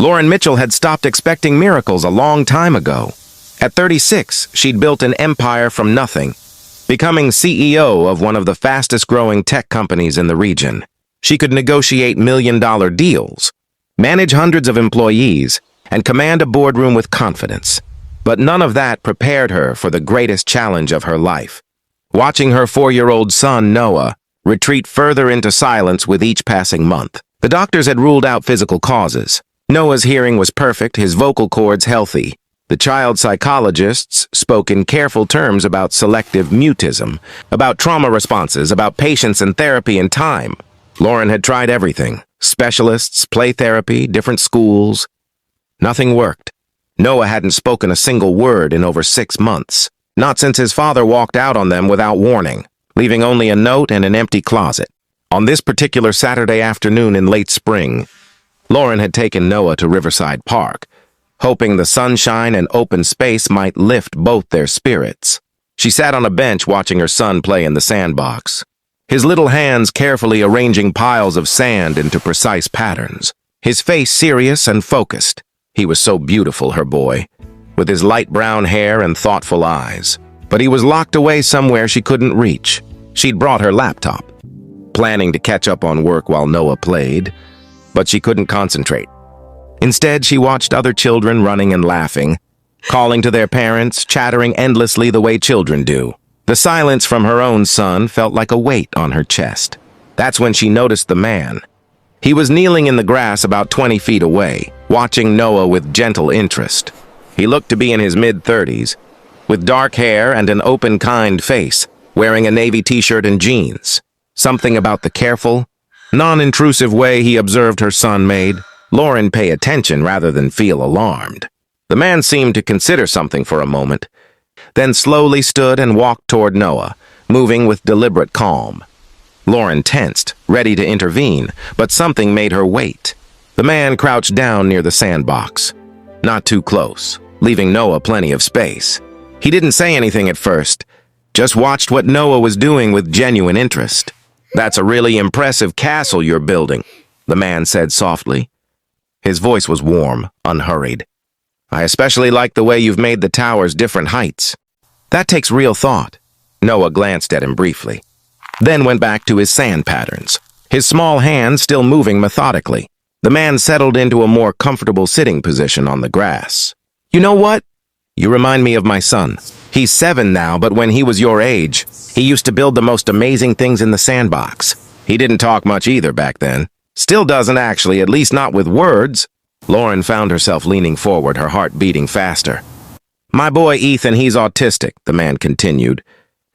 Lauren Mitchell had stopped expecting miracles a long time ago. At 36, she'd built an empire from nothing, becoming CEO of one of the fastest-growing tech companies in the region. She could negotiate million-dollar deals, manage hundreds of employees, and command a boardroom with confidence. But none of that prepared her for the greatest challenge of her life. Watching her 4-year-old son, Noah, retreat further into silence with each passing month. The doctors had ruled out physical causes. Noah's hearing was perfect, his vocal cords healthy. The child psychologists spoke in careful terms about selective mutism, about trauma responses, about patience and therapy and time. Lauren had tried everything. Specialists, play therapy, different schools. Nothing worked. Noah hadn't spoken a single word in over 6 months. Not since his father walked out on them without warning, leaving only a note and an empty closet. On this particular Saturday afternoon in late spring, Lauren had taken Noah to Riverside Park, hoping the sunshine and open space might lift both their spirits. She sat on a bench watching her son play in the sandbox, his little hands carefully arranging piles of sand into precise patterns, his face serious and focused. He was so beautiful, her boy, with his light brown hair and thoughtful eyes. But he was locked away somewhere she couldn't reach. She'd brought her laptop, planning to catch up on work while Noah played, but she couldn't concentrate. Instead, she watched other children running and laughing, calling to their parents, chattering endlessly the way children do. The silence from her own son felt like a weight on her chest. That's when she noticed the man. He was kneeling in the grass about 20 feet away, watching Noah with gentle interest. He looked to be in his mid-30s, with dark hair and an open, kind face, wearing a navy t-shirt and jeans. Something about the careful, non-intrusive way he observed her son made Lauren pay attention rather than feel alarmed. The man seemed to consider something for a moment, then slowly stood and walked toward Noah, moving with deliberate calm. Lauren tensed, ready to intervene, but something made her wait. The man crouched down near the sandbox, not too close, leaving Noah plenty of space. He didn't say anything at first, just watched what Noah was doing with genuine interest. "That's a really impressive castle you're building," the man said softly. His voice was warm, unhurried. "I especially like the way you've made the towers different heights." "That takes real thought." Noah glanced at him briefly, then went back to his sand patterns, his small hands still moving methodically. The man settled into a more comfortable sitting position on the grass. "You know what? You remind me of my son. He's 7 now, but when he was your age, he used to build the most amazing things in the sandbox. He didn't talk much either back then. Still doesn't actually, at least not with words." Lauren found herself leaning forward, her heart beating faster. "My boy Ethan, he's autistic," the man continued,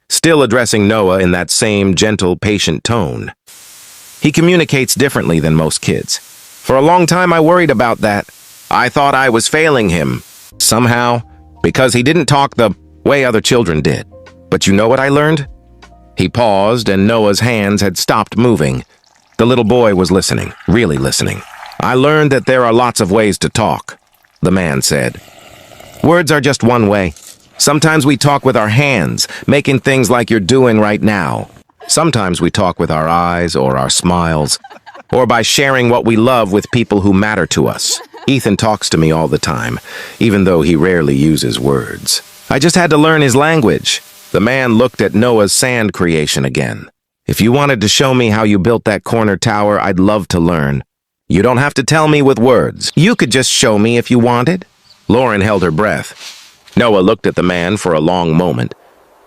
still addressing Noah in that same gentle, patient tone. "He communicates differently than most kids. For a long time I worried about that. I thought I was failing him, somehow, because he didn't talk the way other children did. But you know what I learned?" He paused, and Noah's hands had stopped moving. The little boy was listening, really listening. "I learned that there are lots of ways to talk," the man said. "Words are just one way. Sometimes we talk with our hands, making things like you're doing right now. Sometimes we talk with our eyes or our smiles, or by sharing what we love with people who matter to us. Ethan talks to me all the time, even though he rarely uses words. I just had to learn his language." The man looked at Noah's sand creation again. "If you wanted to show me how you built that corner tower, I'd love to learn. You don't have to tell me with words. You could just show me if you wanted." Lauren held her breath. Noah looked at the man for a long moment.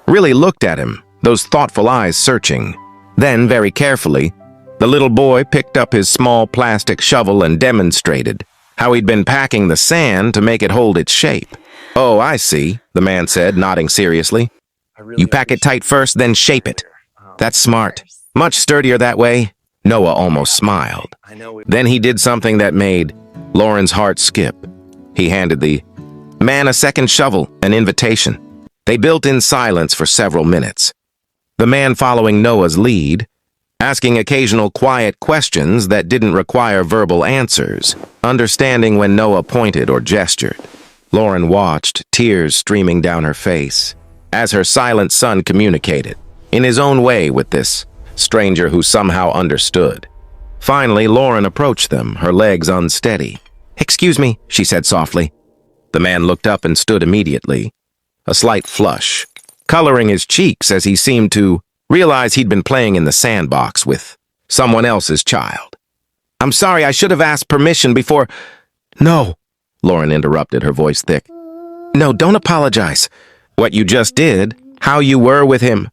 Really looked at him, those thoughtful eyes searching. Then, very carefully, the little boy picked up his small plastic shovel and demonstrated how he'd been packing the sand to make it hold its shape. "Oh, I see," the man said, nodding seriously. "You pack it tight first, then shape it. That's smart. Much sturdier that way." Noah almost smiled. Then he did something that made Lauren's heart skip. He handed the man a second shovel, an invitation. They built in silence for several minutes, the man following Noah's lead, asking occasional quiet questions that didn't require verbal answers, understanding when Noah pointed or gestured. Lauren watched, tears streaming down her face, as her silent son communicated, in his own way with this stranger who somehow understood. Finally, Lauren approached them, her legs unsteady. "Excuse me," she said softly. The man looked up and stood immediately, a slight flush, coloring his cheeks as he seemed to realize he'd been playing in the sandbox with someone else's child. "I'm sorry, I should have asked permission before—" "No," Lauren interrupted, her voice thick. "No, don't apologize. What you just did, how you were with him—"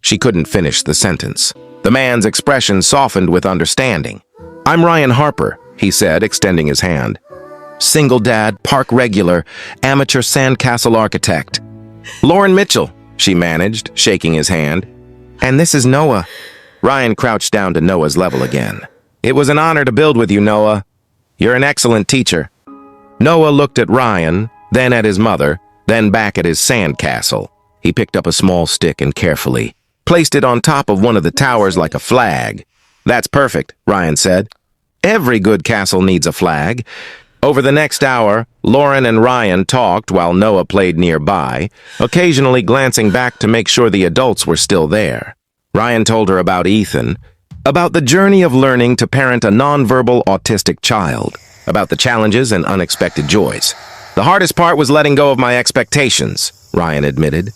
She couldn't finish the sentence. The man's expression softened with understanding. "I'm Ryan Harper," he said, extending his hand. "Single dad, park regular, amateur sandcastle architect." "Lauren Mitchell," she managed, shaking his hand. "And this is Noah." Ryan crouched down to Noah's level again. "It was an honor to build with you, Noah. You're an excellent teacher." Noah looked at Ryan, then at his mother, then back at his sandcastle. He picked up a small stick and carefully placed it on top of one of the towers like a flag. "That's perfect," Ryan said. "Every good castle needs a flag." Over the next hour, Lauren and Ryan talked while Noah played nearby, occasionally glancing back to make sure the adults were still there. Ryan told her about Ethan, about the journey of learning to parent a nonverbal autistic child, about the challenges and unexpected joys. "The hardest part was letting go of my expectations," Ryan admitted.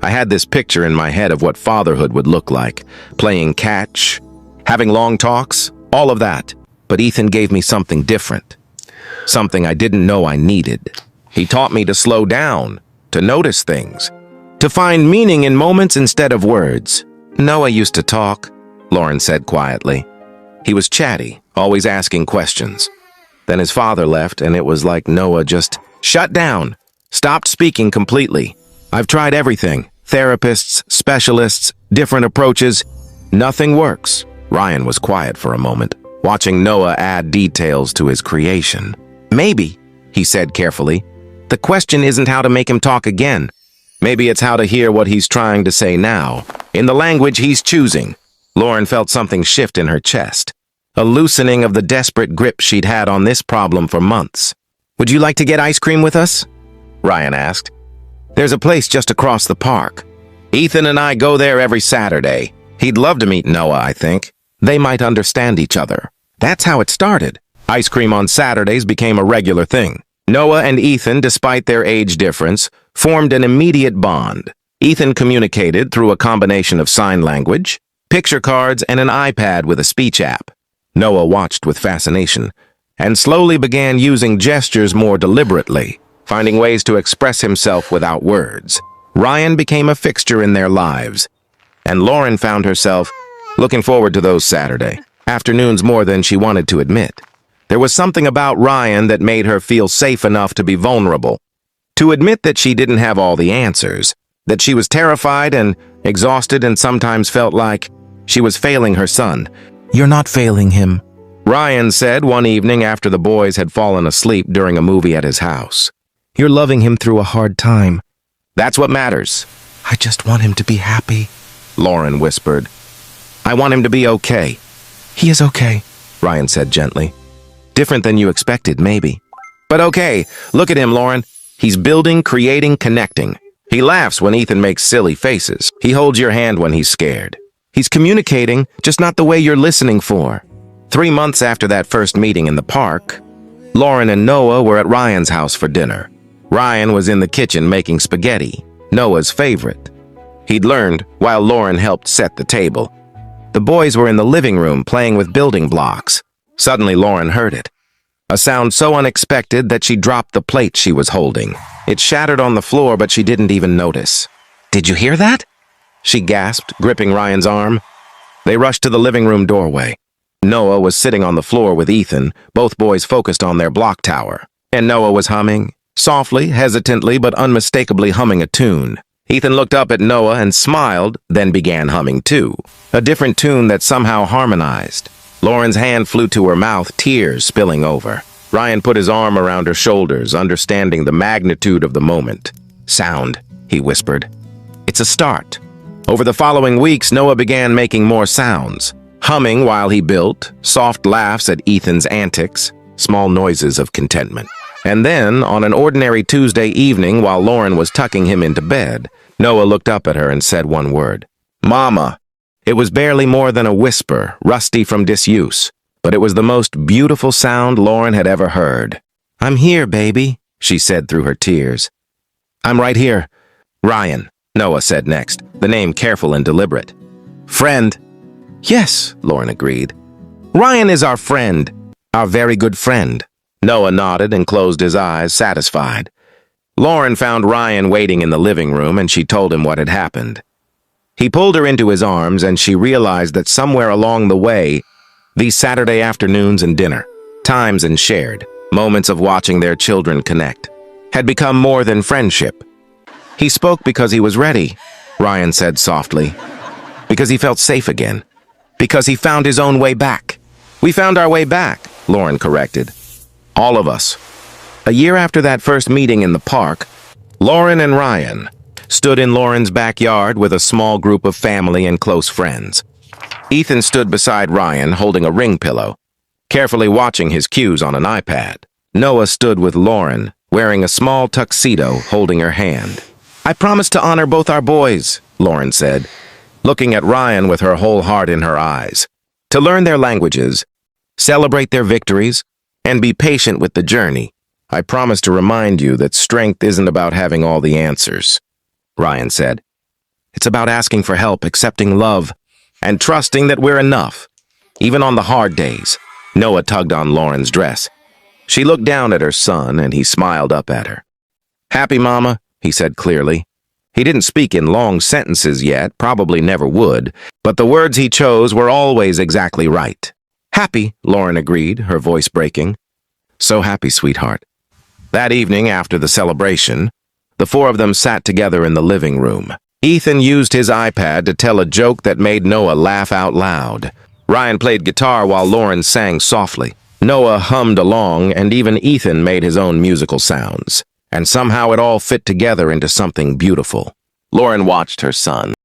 "I had this picture in my head of what fatherhood would look like, playing catch, having long talks, all of that. But Ethan gave me something different, something I didn't know I needed. He taught me to slow down, to notice things, to find meaning in moments instead of words." "Noah used to talk," Lauren said quietly. "He was chatty, always asking questions. Then his father left, and it was like Noah just shut down, stopped speaking completely. I've tried everything, therapists, specialists, different approaches. Nothing works." Ryan was quiet for a moment, watching Noah add details to his creation. "Maybe," he said carefully, "the question isn't how to make him talk again. Maybe it's how to hear what he's trying to say now, in the language he's choosing." Lauren felt something shift in her chest, a loosening of the desperate grip she'd had on this problem for months. "Would you like to get ice cream with us?" Ryan asked. "There's a place just across the park. Ethan and I go there every Saturday. He'd love to meet Noah, I think. They might understand each other." That's how it started. Ice cream on Saturdays became a regular thing. Noah and Ethan, despite their age difference, formed an immediate bond. Ethan communicated through a combination of sign language, picture cards, and an iPad with a speech app. Noah watched with fascination and slowly began using gestures more deliberately, finding ways to express himself without words. Ryan became a fixture in their lives, and Lauren found herself looking forward to those Saturday afternoons more than she wanted to admit. There was something about Ryan that made her feel safe enough to be vulnerable, to admit that she didn't have all the answers, that she was terrified and exhausted and sometimes felt like she was failing her son. "You're not failing him," Ryan said one evening after the boys had fallen asleep during a movie at his house. "You're loving him through a hard time. That's what matters." "I just want him to be happy," Lauren whispered. "I want him to be okay." "He is okay," Ryan said gently. "Different than you expected, maybe. But okay, look at him, Lauren. He's building, creating, connecting. He laughs when Ethan makes silly faces. He holds your hand when he's scared. He's communicating, just not the way you're listening for." 3 months after that first meeting in the park, Lauren and Noah were at Ryan's house for dinner. Ryan was in the kitchen making spaghetti, Noah's favorite. He'd learned while Lauren helped set the table. The boys were in the living room playing with building blocks. Suddenly Lauren heard it. A sound so unexpected that she dropped the plate she was holding. It shattered on the floor, but she didn't even notice. "Did you hear that?" she gasped, gripping Ryan's arm. They rushed to the living room doorway. Noah was sitting on the floor with Ethan, both boys focused on their block tower. And Noah was humming, softly, hesitantly, but unmistakably humming a tune. Ethan looked up at Noah and smiled, then began humming too, a different tune that somehow harmonized. Lauren's hand flew to her mouth, tears spilling over. Ryan put his arm around her shoulders, understanding the magnitude of the moment. "Sound," he whispered. "It's a start." Over the following weeks, Noah began making more sounds, humming while he built, soft laughs at Ethan's antics, small noises of contentment. And then, on an ordinary Tuesday evening while Lauren was tucking him into bed, Noah looked up at her and said one word, "Mama." It was barely more than a whisper, rusty from disuse, but it was the most beautiful sound Lauren had ever heard. "I'm here, baby," she said through her tears. "I'm right here." "Ryan," Noah said next, the name careful and deliberate. "Friend." "Yes," Lauren agreed. "Ryan is our friend, our very good friend." Noah nodded and closed his eyes, satisfied. Lauren found Ryan waiting in the living room, and she told him what had happened. He pulled her into his arms, and she realized that somewhere along the way, these Saturday afternoons and dinner, times and shared, moments of watching their children connect, had become more than friendship. "He spoke because he was ready," Ryan said softly. "Because he felt safe again. Because he found his own way back." "We found our way back," Lauren corrected. "All of us." A year after that first meeting in the park, Lauren and Ryan stood in Lauren's backyard with a small group of family and close friends. Ethan stood beside Ryan holding a ring pillow, carefully watching his cues on an iPad. Noah stood with Lauren, wearing a small tuxedo, holding her hand. "I promise to honor both our boys," Lauren said, looking at Ryan with her whole heart in her eyes. "To learn their languages, celebrate their victories, and be patient with the journey. I promise to remind you that strength isn't about having all the answers," Ryan said. "It's about asking for help, accepting love, and trusting that we're enough, even on the hard days." Noah tugged on Lauren's dress. She looked down at her son, and he smiled up at her. "Happy, Mama," he said clearly. He didn't speak in long sentences yet, probably never would, but the words he chose were always exactly right. "Happy," Lauren agreed, her voice breaking. "So happy, sweetheart." That evening, after the celebration, the four of them sat together in the living room. Ethan used his iPad to tell a joke that made Noah laugh out loud. Ryan played guitar while Lauren sang softly. Noah hummed along, and even Ethan made his own musical sounds. And somehow it all fit together into something beautiful. Lauren watched her son